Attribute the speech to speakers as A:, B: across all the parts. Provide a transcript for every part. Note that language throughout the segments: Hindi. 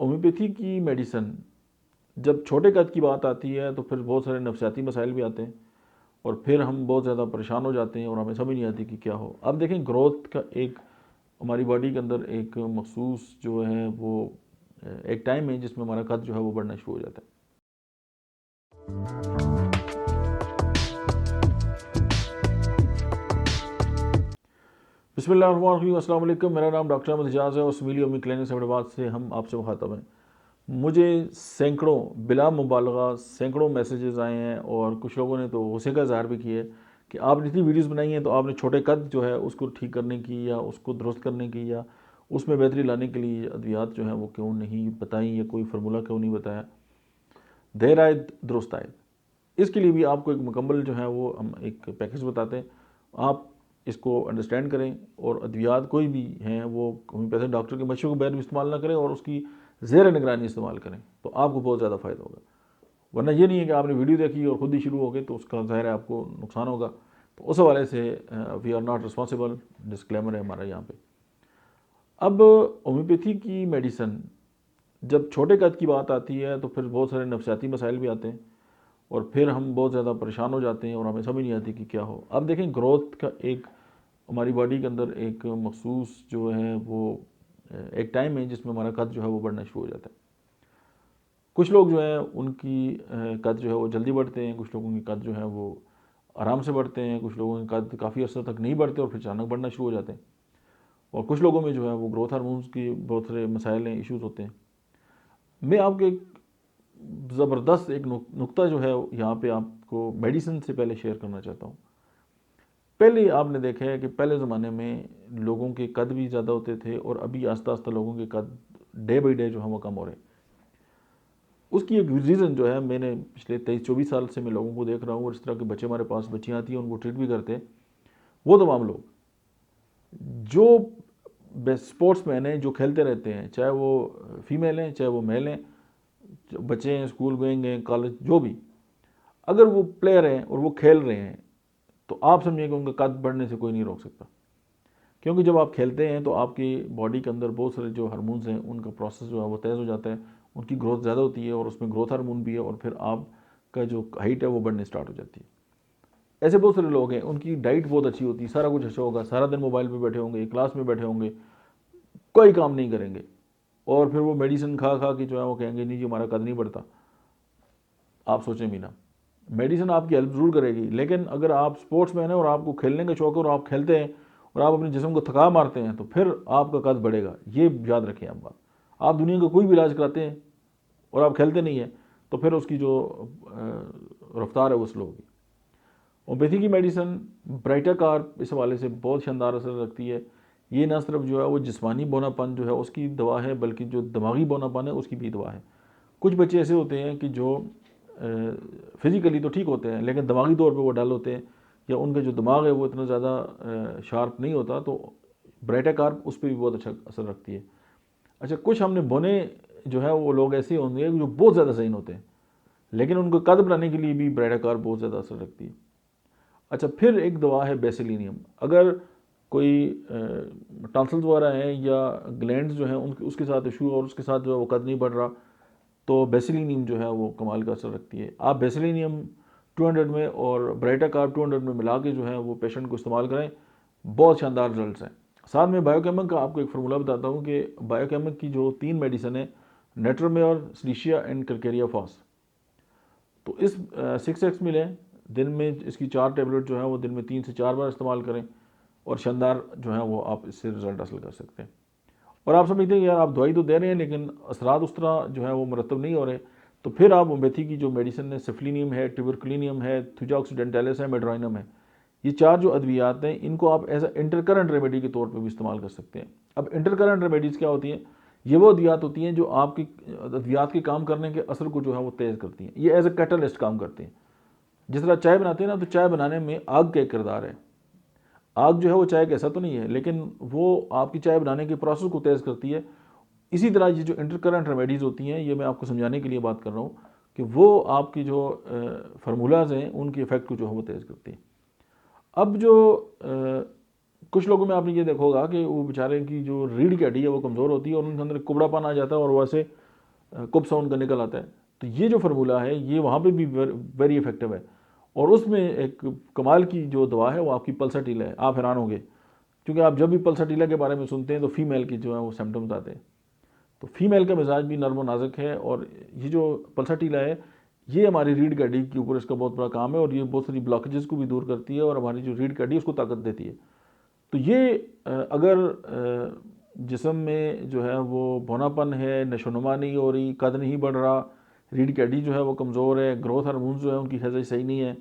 A: होम्योपैथी की मेडिसिन जब छोटे कद की बात आती है तो फिर बहुत सारे नफसियाती मसाइल भी आते हैं और फिर हम बहुत ज़्यादा परेशान हो जाते हैं और हमें समझ नहीं आती कि क्या हो। अब देखें, ग्रोथ का एक हमारी बॉडी के अंदर एक मखसूस जो है वो एक टाइम है जिसमें हमारा कद जो है वो बढ़ना शुरू हो जाता है। बिस्मिल्लाहिर्रहमानिर्रहीम, अस्सलाम वालेकुम। मेरा नाम डॉक्टर अहमद इजाज़ है और स्मीली ओमी क्लिनिक हैदराबाद से हम आपसे मुखातब हैं। मुझे सैकड़ों बिला मुबालगा सैकड़ों मैसेजेस आए हैं और कुछ लोगों ने तो गुस्से का इज़हार भी किया है कि आपने इतनी वीडियोस बनाई हैं तो आपने छोटे कद जो है उसको ठीक करने की या उसको दुरुस्त करने की या उसमें बेहतरी लाने के लिए अद्वियात जो है वो क्यों नहीं बताई या कोई फार्मूला क्यों नहीं बताया। देर आए दुरुस्त आए, इसके लिए भी आपको एक मुकम्मल जो है वो हम एक पैकेज बताते हैं। आप इसको अंडरस्टैंड करें और अद्वियात कोई भी हैं वो होम्योपैथिक डॉक्टर के मशवरे के बगैर भी इस्तेमाल ना करें और उसकी ज़ेर निगरानी इस्तेमाल करें, तो आपको बहुत ज़्यादा फ़ायदा होगा। वरना ये नहीं है कि आपने वीडियो देखी और ख़ुद ही शुरू हो गए तो उसका ज़ाहिर है आपको नुकसान होगा। तो उस हवाले से we are not responsible, disclaimer है हमारा यहाँ पे। अब होम्योपैथी की मेडिसिन जब छोटे कद की बात आती है तो फिर बहुत सारे नफसियाती मसाइल भी आते हैं और फिर हम बहुत ज़्यादा परेशान हो जाते हैं और हमें समझ नहीं आती कि क्या हो। अब देखें, ग्रोथ का एक हमारी बॉडी के अंदर एक मखसूस जो है वो एक टाइम है जिसमें हमारा कद जो है वो बढ़ना शुरू हो जाता है। कुछ लोग जो हैं उनकी कद जो है वो जल्दी बढ़ते हैं, कुछ लोगों की कद जो है वो आराम से बढ़ते हैं, कुछ लोगों के कद काफ़ी अर्से तक नहीं बढ़ते और फिर अचानक बढ़ना शुरू हो जाते हैं, और कुछ लोगों में जो है वो ग्रोथ हार्मोन्स की बहुत सारे मसाइल हैं, इश्यूज़ होते हैं। मैं आपको एक ज़बरदस्त एक नुक्ता जो है यहाँ पे आपको मेडिसिन से पहले शेयर करना चाहता हूँ। पहले आपने देखा है कि पहले ज़माने में लोगों के कद भी ज़्यादा होते थे और अभी आस्ता आस्ता लोगों के कद डे बाई डे जो है वो कम हो रहे हैं। उसकी एक रीज़न जो है, मैंने पिछले 23-24 साल से मैं लोगों को देख रहा हूँ और इस तरह के बच्चे हमारे पास बच्चियाँ आती हैं उनको ट्रीट भी करते हैं। वो तमाम लोग जो स्पोर्ट्स मैन हैं, जो खेलते रहते हैं, चाहे वो फीमेल हैं चाहे वो मेल हैं, बच्चे हैं, स्कूल गोइंग हैं, कॉलेज, जो भी, अगर वो प्लेयर हैं और वो खेल रहे हैं तो आप समझिए कि उनका कद बढ़ने से कोई नहीं रोक सकता। क्योंकि जब आप खेलते हैं तो आपकी बॉडी के अंदर बहुत सारे जो हार्मोन्स हैं उनका प्रोसेस जो है वो तेज़ हो जाता है, उनकी ग्रोथ ज़्यादा होती है और उसमें ग्रोथ हार्मोन भी है और फिर आपका जो हाइट है वो बढ़ने स्टार्ट हो जाती है। ऐसे बहुत सारे लोग हैं, उनकी डाइट बहुत अच्छी होती है, सारा कुछ अच्छा होगा, सारा दिन मोबाइल पे बैठे होंगे, क्लास में बैठे होंगे, कोई काम नहीं करेंगे और फिर वो मेडिसिन खा खा के जो है वो कहेंगे नहीं जी हमारा कद नहीं बढ़ता। आप सोचें भी ना, मेडिसिन आपकी हेल्प ज़रूर करेगी, लेकिन अगर आप स्पोर्ट्स मैन हैं और आपको खेलने का शौक है और आप खेलते हैं और आप अपने जिस्म को थका मारते हैं तो फिर आपका कद बढ़ेगा। ये याद रखें आप बात। आप दुनिया का कोई भी इलाज कराते हैं और आप खेलते नहीं हैं तो फिर उसकी जो रफ्तार है वो स्लो होगी। होम्योपैथी की मेडिसिन ब्राइटाकार्प इस हवाले से बहुत शानदार असर रखती है। ये ना सिर्फ जो है वो जिस्मानी बोनापन जो है उसकी दवा है, बल्कि जो दिमागी बोनापन है उसकी भी दवा है। कुछ बच्चे ऐसे होते हैं कि जो फिज़िकली तो ठीक होते हैं लेकिन दिमागी तौर पे वो डल होते हैं या उनका जो दिमाग है वो इतना ज़्यादा शार्प नहीं होता, तो ब्राइटाकार्प उस पर भी बहुत अच्छा असर रखती है। अच्छा, कुछ हमने बोने जो है वो लोग ऐसे होंगे जो बहुत ज़्यादा ज़हीन होते हैं लेकिन उनको कद बनाने के लिए भी ब्राइटाकार्प बहुत ज़्यादा असर रखती है। अच्छा, फिर एक दवा है बेसिलिनियम। अगर कोई टॉन्सिल्स वगैरह हैं या ग्लैंड्स जो हैं उनके उसके साथ इशू और उसके साथ जो है वो कद नहीं बढ़ रहा, तो बेसिलिनियम जो है वो कमाल का असर रखती है। आप बेसिलिनियम 200 में और ब्राइटाकार्प 200 में मिला के जो है वो पेशेंट को इस्तेमाल करें, बहुत शानदार रिजल्ट्स हैं। साथ में बायोकेमिक का आपको एक फार्मूला बताता हूँ कि बायोकेमिक की जो 3 मेडिसिन है, नेट्रोमेयर, सिलीशिया एंड करकेरिया फॉस, तो इस 6x मिलें, दिन में इसकी 4 टेबलेट जो है वो दिन में 3 से 4 बार इस्तेमाल करें और शानदार जो है वो आप इससे रिज़ल्ट हासिल कर सकते हैं। और आप समझते हैं यार आप दवाई तो दे रहे हैं लेकिन असरात उस तरह जो है वो मुरतब नहीं हो रहे, तो फिर आप होम्योपैथी की जो मेडिसिन है, सिफलिनियम है, ट्यूबरकुलिनियम है, थुजाऑक्सीडेंटालिस है, मेड्रोइनम है, ये 4 जो अद्वियात हैं इनको आप एज अ इंटरकरेंट रेमेडी के तौर पर भी इस्तेमाल कर सकते हैं। अब इंटरकरेंट रेमेडीज़ क्या होती हैं? ये वो अद्वियात होती हैं जो आपकी अद्वियात के काम करने के असर को जो है वो तेज़ करती हैं। ये एज अ कैटलिस्ट काम करती हैं। जिस तरह चाय बनाते हैं ना, तो चाय बनाने में आग का एक किरदार है। आग जो है वो चाय का ऐसा तो नहीं है लेकिन वो आपकी चाय बनाने के प्रोसेस को तेज़ करती है। इसी तरह ये जो इंटरकरेंट रेमेडीज़ होती हैं, ये मैं आपको समझाने के लिए बात कर रहा हूँ कि वो आपकी जो फार्मूलाज़ हैं उनके इफ़ेक्ट को जो है वो तेज़ करती है। अब जो कुछ लोगों में आपने ये देखा होगा कि वो बेचारे की जो रीढ़ की हड्डी है वो कमज़ोर होती है और उनके अंदर कुबड़ापन आ जाता है और वैसे कुपसाउन का निकल आता है। तो ये जो फार्मूला है ये वहाँ पे भी वेरी इफेक्टिव है। और उसमें एक कमाल की जो दवा है वो आपकी पल्साटीला है। आप हैरान होंगे, क्योंकि आप जब भी पल्साटीला के बारे में सुनते हैं तो फीमेल की जो है वो सिम्टम्स आते हैं। तो फीमेल का मिजाज भी नर्म व नाजुक है, और ये जो पल्साटीला है ये हमारी रीढ़ की हड्डी के ऊपर इसका बहुत बड़ा काम है, और ये बहुत सारी ब्लॉकेजेस को भी दूर करती है और हमारी जो रीढ़ की हड्डी है उसको ताकत देती है। तो ये अगर जिस्म में जो है वो बौनापन है, नशोनुमा नहीं हो रही, कद नहीं बढ़ रहा, रीढ़ की हड्डी जो है वो कमज़ोर है, ग्रोथ हार्मोन्स जो है उनकी हैज़ सही नहीं है,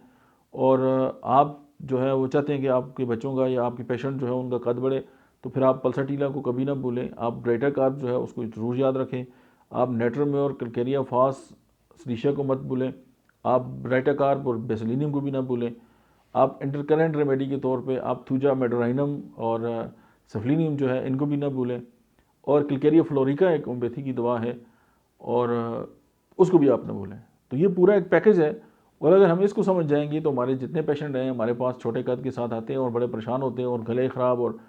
A: और आप जो है वो चाहते हैं कि आपके बच्चों का या आपके पेशेंट जो है उनका कद बढ़े, तो फिर आप पल्साटीला को कभी ना भूलें। आप ब्राइटा कार्ब जो है उसको ज़रूर याद रखें। आप नेट्रम और कैलकेरिया फास सरीशा को मत भूलें। आप ब्राइटा कार्ब और बेसिलिनियम को भी ना भूलें। आप इंटरकरेंट रेमेडी के तौर पे आप थूजा मेडोराइनम और सफलिनियम जो है इनको भी ना भूलें। और कैलकेरिया फ्लोरिका एक होम्योपैथी की दवा है, और उसको भी आप ना भूलें। तो ये पूरा एक पैकेज है, और अगर हम इसको समझ जाएंगे तो हमारे जितने पेशेंट हैं हमारे पास छोटे कद के साथ आते हैं और बड़े परेशान होते हैं और गले ख़राब और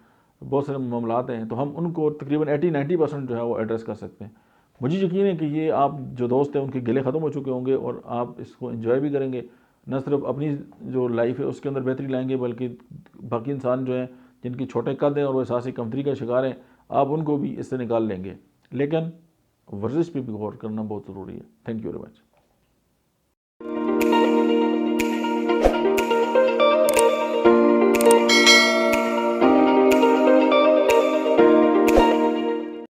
A: बहुत सारे मामलात हैं, तो हम उनको तकरीबन 80-90% जो है वो एड्रेस कर सकते हैं। मुझे यकीन है कि ये आप जो दोस्त हैं उनके गले ख़त्म हो चुके होंगे और आप इसको एंजॉय भी करेंगे। न सिर्फ अपनी जो लाइफ है उसके अंदर बेहतरी लाएंगे, बल्कि बाकी इंसान जो हैं जिनके छोटे कद हैं और वो एहसास कमतरी का शिकार हैं, आप उनको भी इससे निकाल लेंगे। लेकिन वर्जिश पे भी गौर करना बहुत ज़रूरी है। Thank you very much.